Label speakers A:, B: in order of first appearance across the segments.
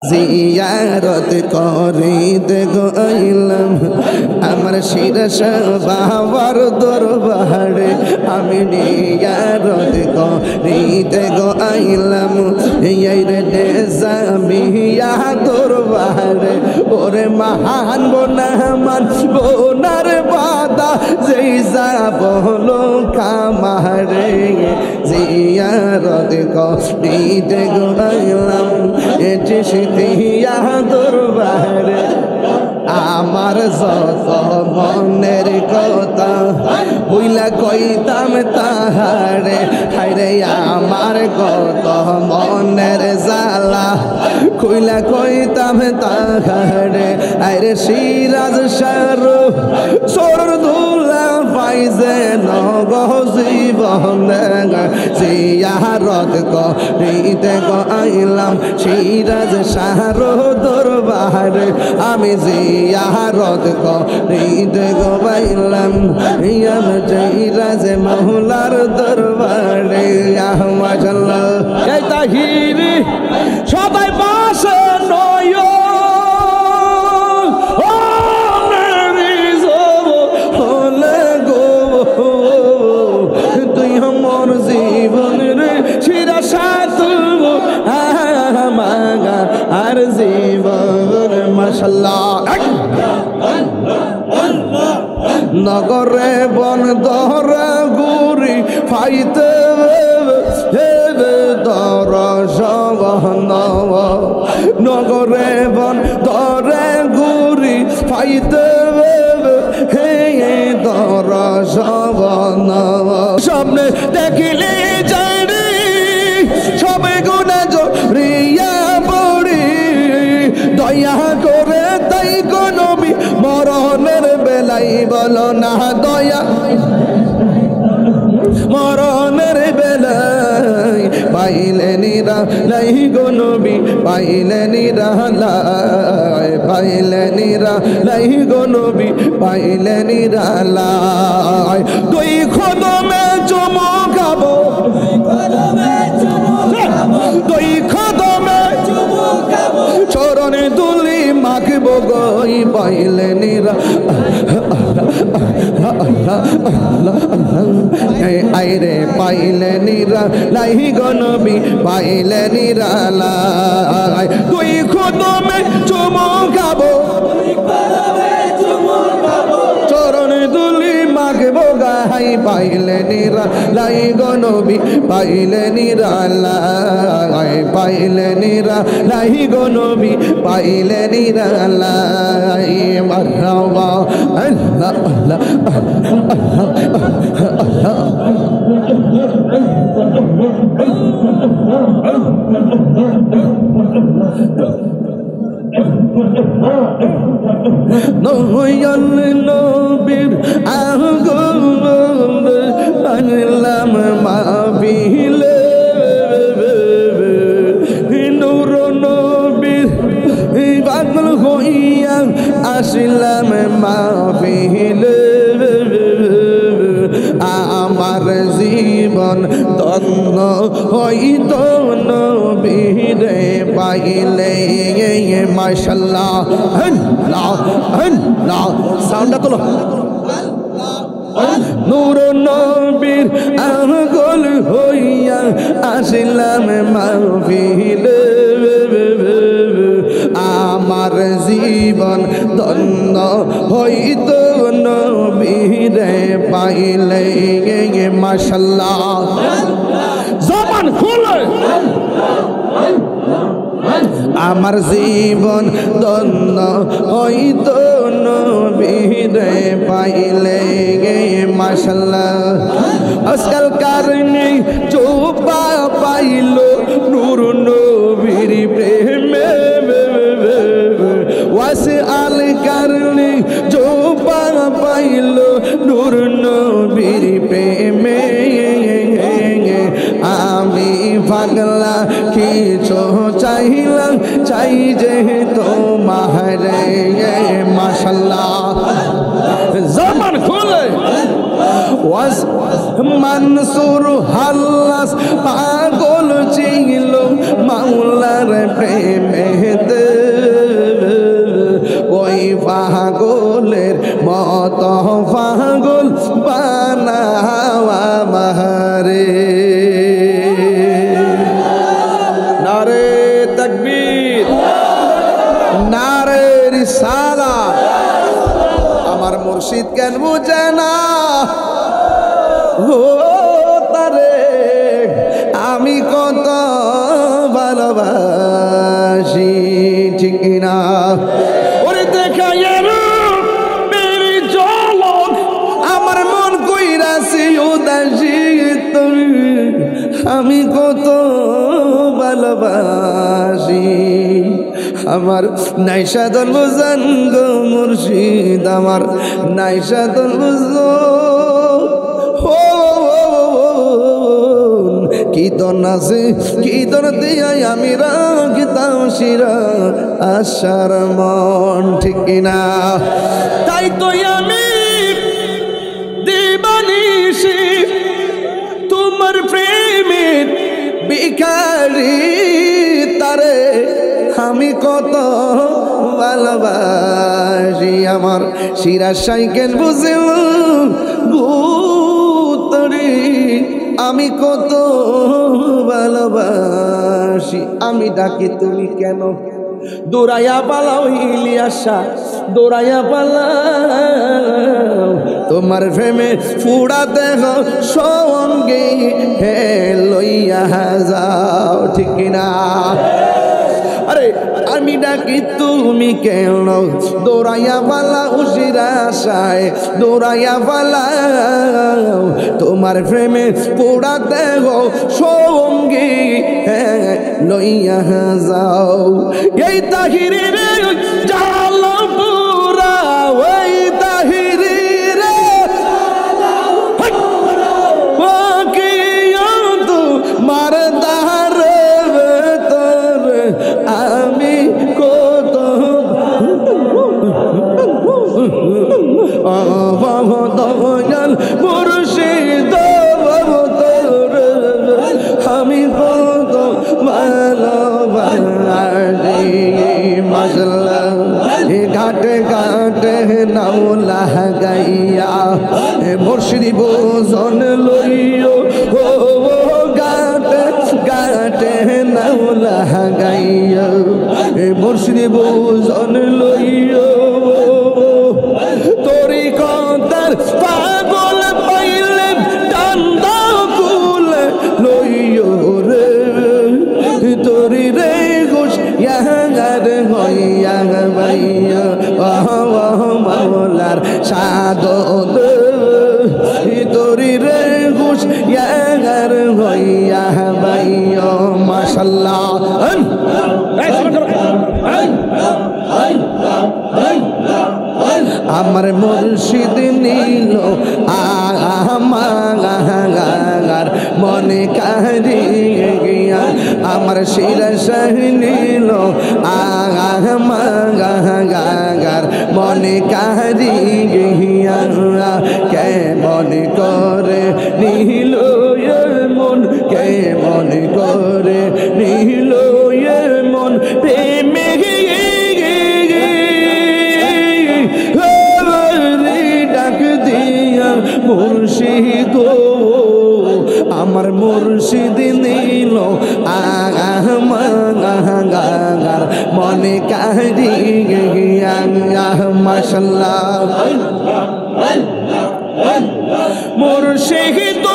A: জিয়ারত করিতে গইলাম আমার শিরস বাবার দরবারে আমি জিয়ারত করিতে গইলাম এই রে জামিয়া দরবারে ওরে মহান বোনামান বোনার বাদা যেই যাবলো কামারে জিয়ারত করিতে গইলাম এটি সিতিয়া দরবারে আমার যত মনের কথা বুইলা কইতাম তাহারে হায়রে আমার কত মনের জ্বালা কইলা কইতাম তাহারে আরে সিরাজ শাহরু সোর দুলা পাইছে নগজীবন জিয়ারত করিতে গইলাম সিরাজ শাহরু দরবারে আমি জিয়ারত করিতে গইলাম ইয়াম জিরাজ মহলার দরবারে আহমাদাল্লাহ এই তাহিরি সবাই পাশে নয় আর জীবন মাশাআল্লাহ নগরে বন্দর গুরি ফাইতে নগরে বন্দরে গুরি ফাইতে হে দর সামনে দেখিলে জানি সবে গুণা জড়িয়া পড়ি দয়া করে তাই নবী মরণের বেলাই বলো না দয়া মরণের বেলাই পাইলে নিরা লাই গো নবী পাইলে নিরা লাই পাইলে নিরা লাই গো নবী পাইলে নিরা লাই দুই খদমে চমকাবো দুই খদমে চরণে দুলি মাখবো গই পাইলে নিরা আইরে পাইলে নিরা লাই গো নবী পাইলে নিরা লাই দুই খদমে চমকাবো চরণে দুলি মাখবো গাই পাইলে নিরা লাই গো নবী পাইলে নিরা লাই পাইলে নিরা লাই গো নবী পাইলে নিরা লাই মারহাবা আল্লাহ আল্লাহ নয়ন নবীর আগুন আনলাম মাহফিলে নূর নবীর পাগল হইয়া আসিলাম মাহফিলে আমার জীবন ধন্য হইত নবীরে পাইলে মাশাআল্লাহ আল্লাহ আল্লাহ সাউন্ডটা তোলো নূর নবীর আগুন হইয়া আসিলাম মাহফিলে আমার জীবন ধন্য হইত নবীরে পাইলে মাশাআল্লাহ জবান খুলে আমার জীবন ধন্য হইত নবীরে পাইলে মাশাআল্লাহ আজকাল কারণে চোপা পাইল নূর নবীর প্রেমে ওয়াসে আল কারণে চোপা পাইল নূর নবীর প্রেমে আমি পাগলা কিছু চাইলাম চাই যে তোমারে মাশাআল্লাহ জবান খুলে ওয়াজ মনসুর হাল্লাস পাগল ছিল মাওলার প্রেমেতে সালাম। আমার মুর্শিদ কেন বুঝে না ও তারে আমি কত ভালোবাসি, ঠিক না? ওরে দেখায় মেরি ঝলক আমার মন কইরাছি উদাসী, আমি কত ভালোবাসি। আমার নাইসাদল বুঝান গো মুর্শিদ, আমার নাইসাদল বুঝো কি দন আছে কি দন দিয়া আমি রাখতাম শিরা আশার মন, ঠিক না? তাই তো আমি দিবানিশি তোমার প্রেমের ভিখারি, তারে আমি কত ভালোবাসি। আমার শিরা সাইকেল বুঝিল গুতরি আমি কত ভালোবাসি। আমি ডাকি তুমি কেন দৌড়াইয়া পালাও ইলিয়াসা, দৌড়াইয়া পালাও তোমার প্রেমে ফুড়া দেহ সঙ্গে হে লইয়া যাও, ঠিক না? আরে আমি ডাকি তুমি কেন দৌড়াইয়া পালা উশিরা আশায়, দৌড়াইয়া পালাও তোমার প্রেমে পোড়া দেহ সঙ্গী লইয়া যাও। এই তাহিরি রে জাল পুরা, ওই তাহিরি রে মার দার ভেতর আমি কত দয়াল মুর্শিদ আমি কত ভালোবাসি। মাশাআল্লাহ ঘাটে ঘাটে নাও লাগাইয়া মুর্শিদ বোজন লইও, ও ঘাটে ঘাটে নাও লাগাইয়া মুর্শিদ বোজন লইও, তোরি কতার পাগল পাইলে টান্দা কুল লইও রে, তোরি রে ঘোষ ইয়াগার হইয়া ভাইয়া মাওলার সাদত, তোরি রে ঘোষ ইয়াগার হইয়া ভাইয়া। মাশাআল্লাহ আমার মুর্শিদ নীল আমার মনে কারিয়া, আমার শিরশাহ নীল আমার মনে কারিয়া, কে মনে করে নীল মন, কে মনে করে নীল মন প্রেমে ডাক দিয়া মুর্শিদ, আমার মুর্শিদ নীল আমার মনে কারিয়া। মাশাআল্লাহ মুর্শিদ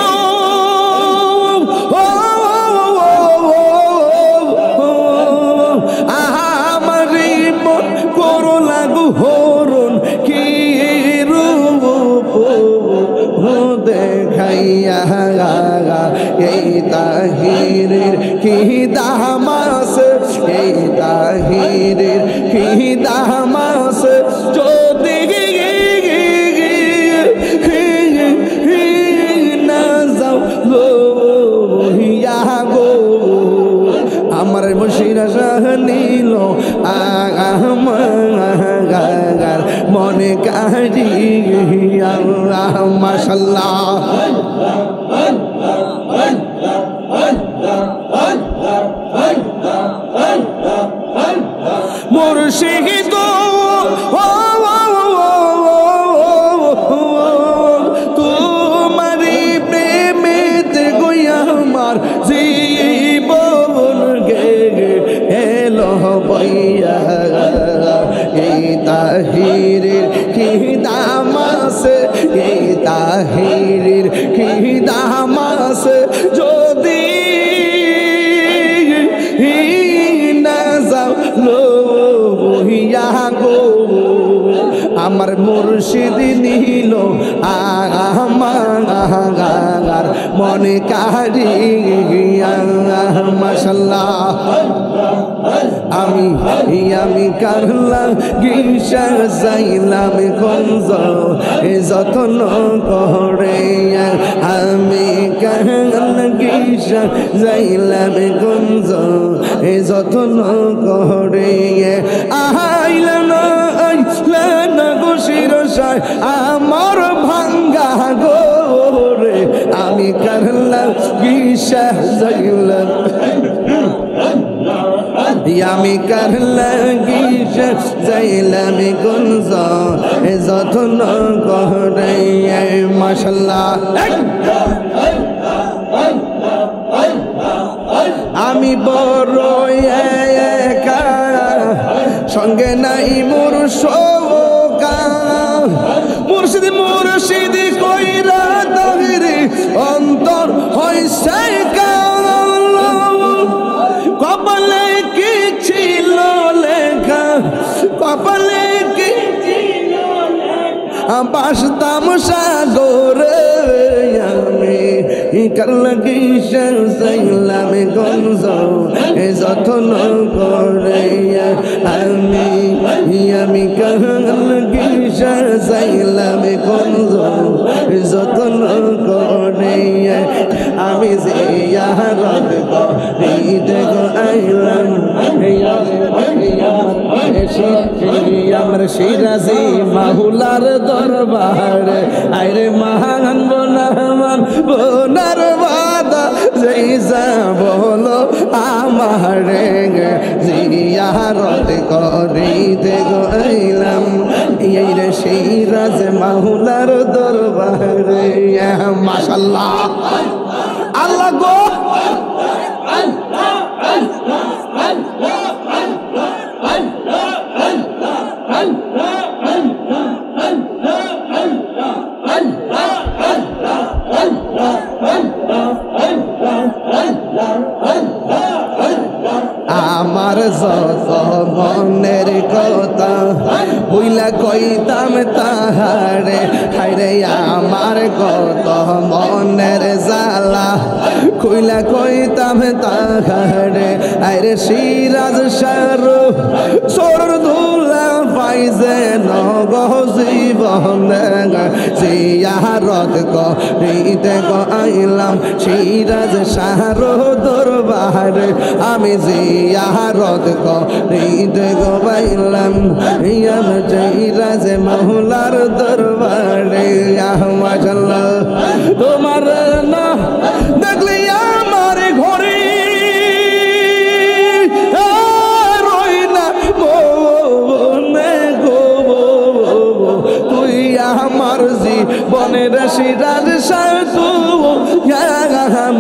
A: আমার মন করো লাগু হরণ কি রূপ দেখাইয়া, এই তাহিরের কি দামাস, এই তাহিরের কি দামাস যদি না যাও লোহিয়া গো, আমার মুর্শিদ নীল আমার মনে কারিয়া। মাশাআল্লাহ মুর্শিদ তোমারি প্রেমেতে গইয়া আমার জীবন গে এলো বইয়া, এই তাহিরের কি দাম আছে, এই তাহিরের কি দাম আছে, যদি না যাও লো বহিয়া গো আমার মুর্শিদ নিল আমার মনে কারিয়া মাশাআল্লাহ। আমি কারলাম গিসা যাইলাম গঞ্জ যতন করে, আমি কারলাম গিসা যাইলাম গঞ্জ যতন করে, আইলাম না গো শিরসায় আমার ভাঙ্গা গোরে, আমি কারলাম গিসা যাইলাম, আমি কারলাম গিসা যাইলাম গঞ্জ যতন করে মাশাআল্লাহ। আমি বড় একা সঙ্গে নাই মোর শোকা, মুর্শিদ মুর্শিদ কইরা তাহিরি অন্তর হইছে কপালে কি ছিল লেখা, কপালে কি ছিল লেখা বাসতাম সাগরে, আমি কারলাম গিসা যাইলাম গঞ্জ যতন করে, আমি কারলাম গিসা যাইলাম গঞ্জ যতন করে, আমি জিয়ারত করিতে আইলাম আমার সিরাজি মাহুলার দরবার, আইরে মহান বোনামান বোনার বাদা যেইসা বলো আমারে জিয়ারত করিতে আইলাম এই রে সিরাজ মাহুলার দরবারে মাশাআল্লাহ। আল্লাহ গো আমার যত মনের কথা বুইলা কইতাম তাহারে, হায়রে আমার কত মনের জ্বালা কইলা কইতাম তাহারে, আরে সিরাজ সারু সোর ধুলা পাইছে নগো জীবন জিয়ারত করিতে আইলাম সিরাজ সারু দরবারে, আমি জিয়ারত করিতে পাইলাম সিরাজ মাওলার দরবারে মাশাআল্লাহ। তোমার না দেখলে আমার ঘরে রই না মনে গো, তুই আমার জীবনের সিরাজ সাতু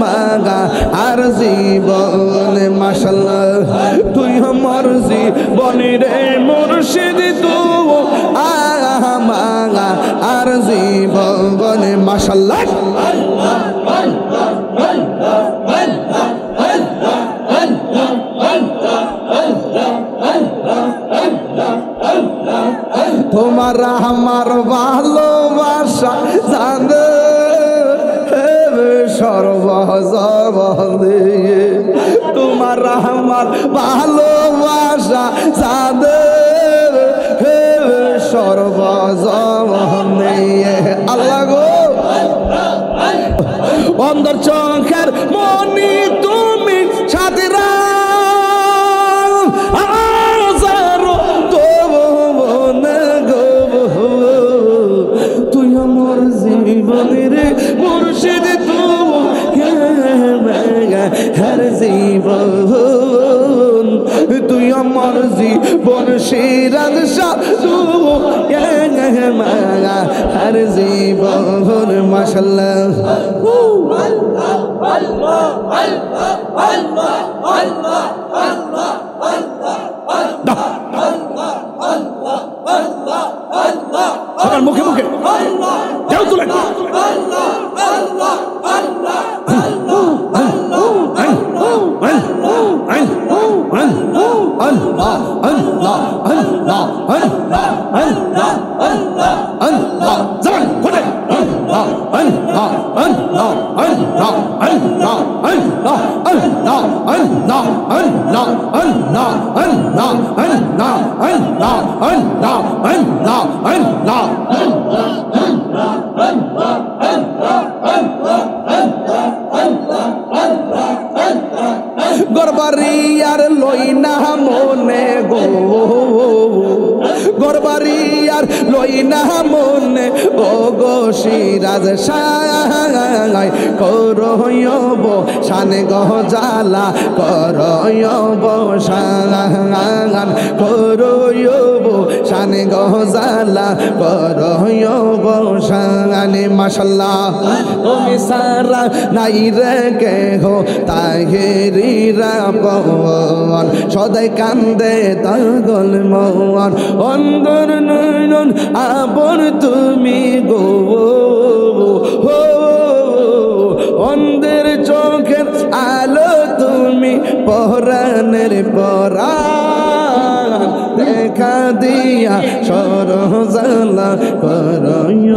A: মাগা আর জীবন মাশাআল্লাহ, তুই আমার জীবনের মুর্শিদ তু মাগা আর জীবন মাশাআল্লাহ। তোমার আমার ভালোবাসা জানে সর্বজবনে, তোমার আমার ভালোবাসা জানে সর্বজবনে। আল্লাহ গো অন্তর চোখের মনি তুমি সাথীরা তুই আমার জীবনের মুর্শিদ তু হর জীবন, তুই আমার জীবন সিরাজ সাধু হর জীবন মাশাআল্লাহ। আল্লাহ আল্লাহ আল্লাহ আল্লাহ আল্লাহ আল্লাহ জবান খুলে আল্লাহ আল্লাহ আল্লাহ আল্লাহ আল্লাহ আল্লাহ আল্লাহ আল্লাহ আল্লাহ আল্লাহ আল্লাহ আল্লাহ আল্লাহ আল্লাহ আল্লাহ আল্লাহ গরবারি আর লই না মনে গো গরবারি আর লই না মনে ও গো সিরাজ শাহ করয়ব শানে গজালা করয়ব শান করয়ব শানে গজালা করয়ব শানে মাশাআল্লাহ তুমি সারা নাই রে কে হো তাহেরিরা পবন সদাই কান্দে তাগল মন অন্দর নয়ন আপন তুমি গো হো অন্ধের চোখের আলো তুমি পরাণের পরাণ দেখা দিয়া সরজালা করয়